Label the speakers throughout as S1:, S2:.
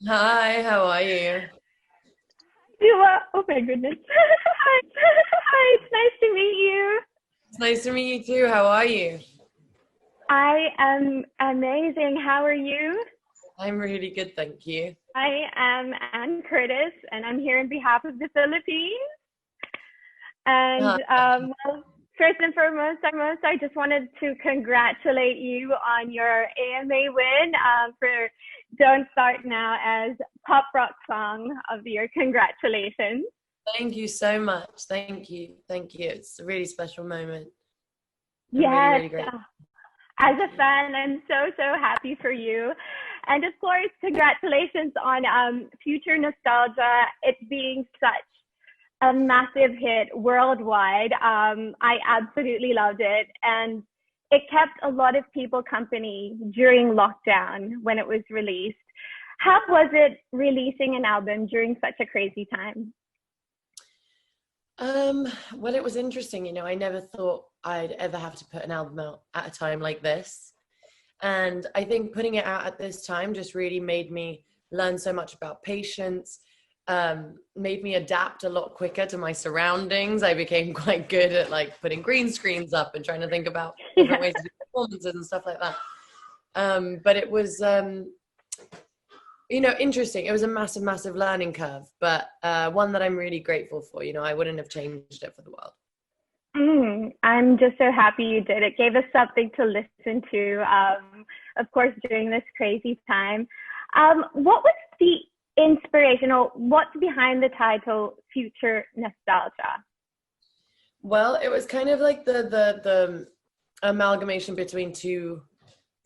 S1: Hi, how are you?
S2: Oh my goodness. Hi. Hi, it's nice to meet you.
S1: It's nice to meet you too. How are you?
S2: I am amazing. How are you?
S1: I'm really good, thank you.
S2: I am Anne Curtis, and I'm here on behalf of the Philippines. And
S1: Hi.
S2: well, first and foremost, I just wanted to congratulate you on your AMA win for Don't Start Now as Pop Rock Song of the Year. Congratulations.
S1: Thank you so much. Thank you. Thank you. It's a really special moment. I'm really,
S2: Yes,
S1: really great.
S2: as a fan, I'm so happy for you. And of course, congratulations on Future Nostalgia. It being such a massive hit worldwide. I absolutely loved it. And it kept a lot of people company during lockdown when it was released. How was it releasing an album during such a crazy time?
S1: Well, it was interesting, I never thought I'd ever have to put an album out at a time like this. And I think putting it out at this time just really made me learn so much about patience, made me adapt a lot quicker to my surroundings. I became quite good at like putting green screens up and trying to think about different
S2: Yeah.
S1: ways to do performances and stuff like that. But it was, interesting. It was a massive, massive learning curve, but one that I'm really grateful for. I wouldn't have changed it for the world.
S2: I'm just so happy you did. It gave us something to listen to, of course, during this crazy time. What was the inspiration or what's behind the title Future Nostalgia?
S1: Well, it was kind of like the amalgamation between two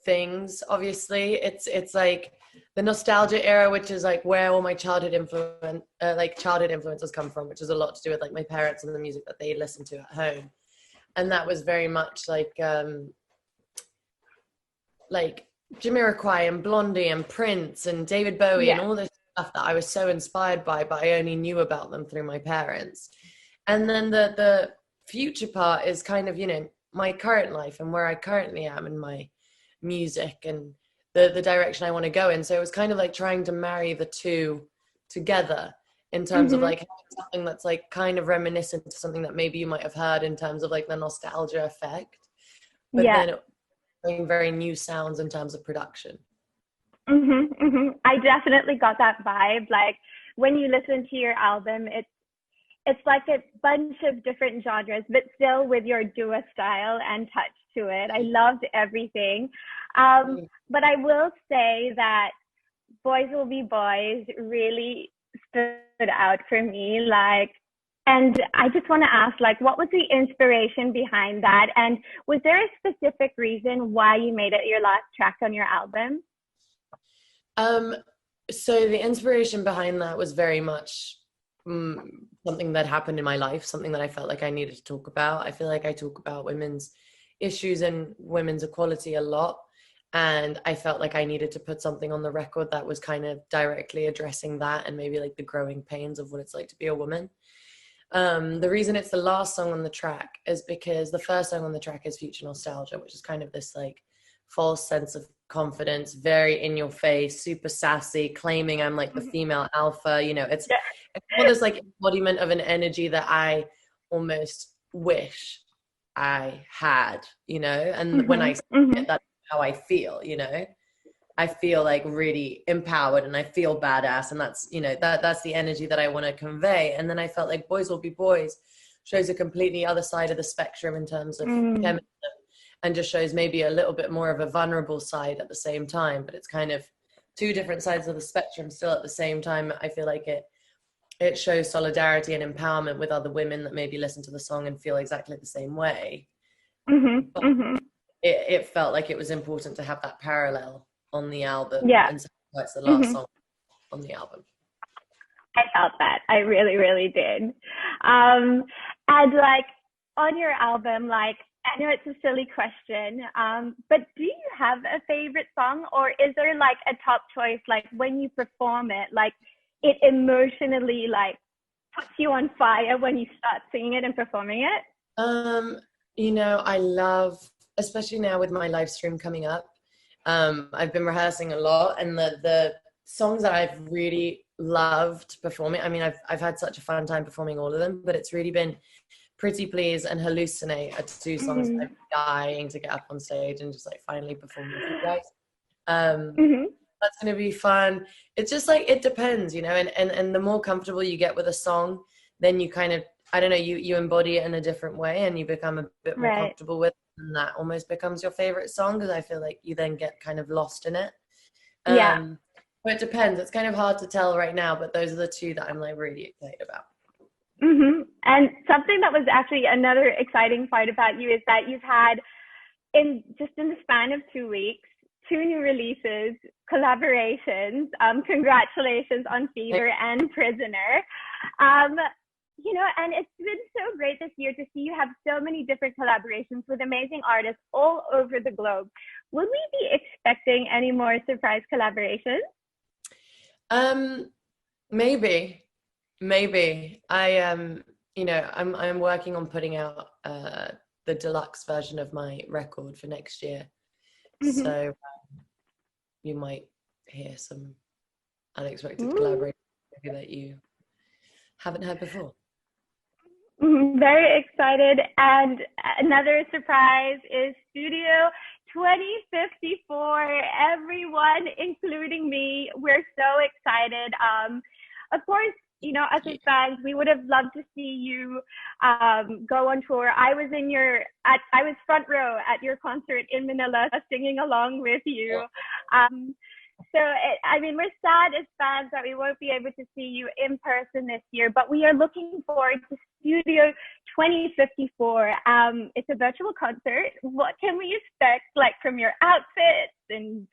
S1: things. Obviously, it's like the nostalgia era, which is like where all my childhood influences come from, which is a lot to do with like my parents and the music that they listened to at home. And that was very much like Jamiroquai and Blondie and Prince and David Bowie and
S2: Yeah.
S1: all this stuff that I was so inspired by, but I only knew about them through my parents. And then the future part is kind of, my current life and where I currently am in my music and the direction I want to go in. So it was kind of like trying to marry the two together in terms of
S2: Mm-hmm.
S1: like something that's like kind of reminiscent to something that maybe you might have heard in terms of like the nostalgia effect, but
S2: Yeah.
S1: then bring very new sounds in terms of production.
S2: I definitely got that vibe. Like when you listen to your album, it's like a bunch of different genres, but still with your duo style and touch to it. I loved everything. But I will say that Boys Will Be Boys really stood out for me. And I just want to ask, like, what was the inspiration behind that? And was there a specific reason why you made it your last track on your album?
S1: Um, so the inspiration behind that was very much something that happened in my life, something that I felt like I needed to talk about. I feel like I talk about women's issues and women's equality a lot. And I felt like I needed to put something on the record that was kind of directly addressing that and maybe like the growing pains of what it's like to be a woman. The reason it's the last song on the track is because the first song on the track is Future Nostalgia, which is kind of this like false sense of confidence, very in your face, super sassy, claiming I'm like the female alpha. It's all this like embodiment of an energy that I almost wish I had, and when I
S2: Mm-hmm,
S1: say
S2: mm-hmm,
S1: it, that's how I feel. I feel like really empowered and I feel badass. And that's the energy that I want to convey. And then I felt like Boys Will Be Boys shows a completely other side of the spectrum in terms of
S2: mm.
S1: feminism and just shows maybe a little bit more of a vulnerable side at the same time. But it's kind of two different sides of the spectrum still at the same time. I feel like it shows solidarity and empowerment with other women that maybe listen to the song and feel exactly the same way.
S2: Mhm,
S1: But
S2: mhm.
S1: it felt like it was important to have that parallel on the album,
S2: Yeah.
S1: and so that's the last
S2: Mhm.
S1: song on the album.
S2: I felt that. I really, really did. And like on your album, like I know it's a silly question, but do you have a favorite song, or is there like a top choice? Like when you perform it, like it emotionally like puts you on fire when you start singing it and performing it.
S1: Um, I love, especially now with my live stream coming up. I've been rehearsing a lot, and the songs that I've really loved performing. I mean, I've had such a fun time performing all of them, but it's really been Pretty Please and Hallucinate are two songs that I'm dying to get up on stage and just like finally perform with you guys. That's going to be fun. It's just like, it depends, you know, and the more comfortable you get with a song, then you kind of, I don't know, you embody it in a different way and you become a bit more comfortable with it, and that almost becomes your favorite song, because I feel like you then get kind of lost in it. But it depends. It's kind of hard to tell right now, but those are the two that I'm like really excited about.
S2: And something that was actually another exciting part about you is that you've had, in the span of 2 weeks, 2 new releases, collaborations. Congratulations on Fever and Prisoner. You know, and it's been so great this year to see you have so many different collaborations with amazing artists all over the globe. Will we be expecting any more surprise collaborations?
S1: Maybe. You know, I'm working on putting out the deluxe version of my record for next year. So you might hear some unexpected collaborations maybe that you haven't heard before.
S2: Very excited. And another surprise is Studio 2054. Everyone, including me, we're so excited. Of course, you know, as fans, we would have loved to see you go on tour. I was front row at your concert in Manila, singing along with you. I mean, we're sad as fans that we won't be able to see you in person this year, but we are looking forward to Studio 2054. It's a virtual concert. What can we expect, like, from your outfits and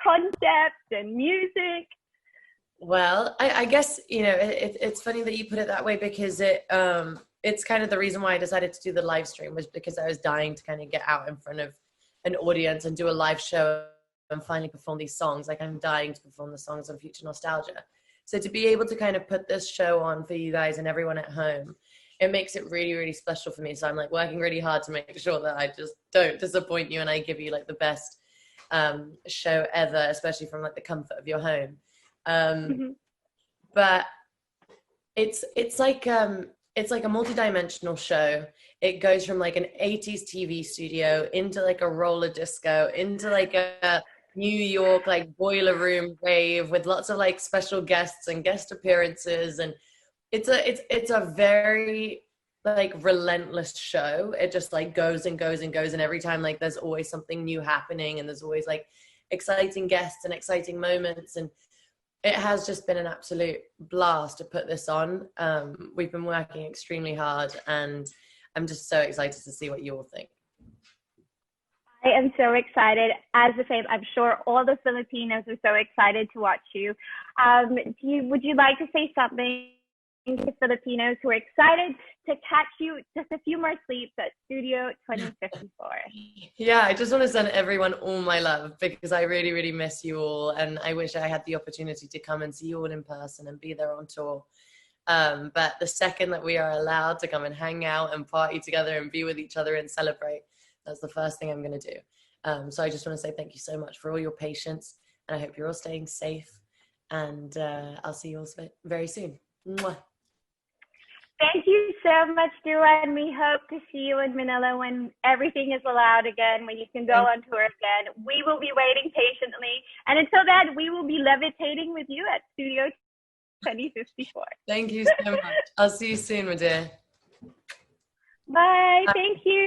S2: concepts and music?
S1: Well, I guess, you know, it's funny that you put it that way, because it's kind of the reason why I decided to do the live stream, was because I was dying to kind of get out in front of an audience and do a live show and finally perform these songs. Like, I'm dying to perform the songs on Future Nostalgia. So to be able to kind of put this show on for you guys and everyone at home, it makes it really, really special for me. So I'm like working really hard to make sure that I just don't disappoint you and I give you like the best show ever, especially from like the comfort of your home. But it's like a multi-dimensional show. It goes from like an 80s TV studio into like a roller disco, into like a New York like boiler room rave with lots of like special guests and guest appearances, and it's a very like relentless show. It just like goes and goes and goes, and every time like there's always something new happening, and there's always like exciting guests and exciting moments, and it has just been an absolute blast to put this on. We've been working extremely hard, and I'm just so excited to see what you all think.
S2: I am so excited. As the same, I'm sure all the Filipinos are so excited to watch you. Would you like to say something to Filipinos who are excited to catch you just a few more sleeps at Studio 2054?
S1: Yeah, I just want to send everyone all my love, because I really, really miss you all, and I wish I had the opportunity to come and see you all in person and be there on tour. But the second that we are allowed to come and hang out and party together and be with each other and celebrate, that's the first thing I'm going to do. So I just want to say thank you so much for all your patience, and I hope you're all staying safe, and I'll see you all very soon. Mwah.
S2: Thank you so much, Dua, and we hope to see you in Manila when everything is allowed again, when you can go on tour again. We will be waiting patiently, and until then, we will be levitating with you at Studio 2054.
S1: Thank you so much. I'll see you soon, my dear.
S2: Bye. Thank you.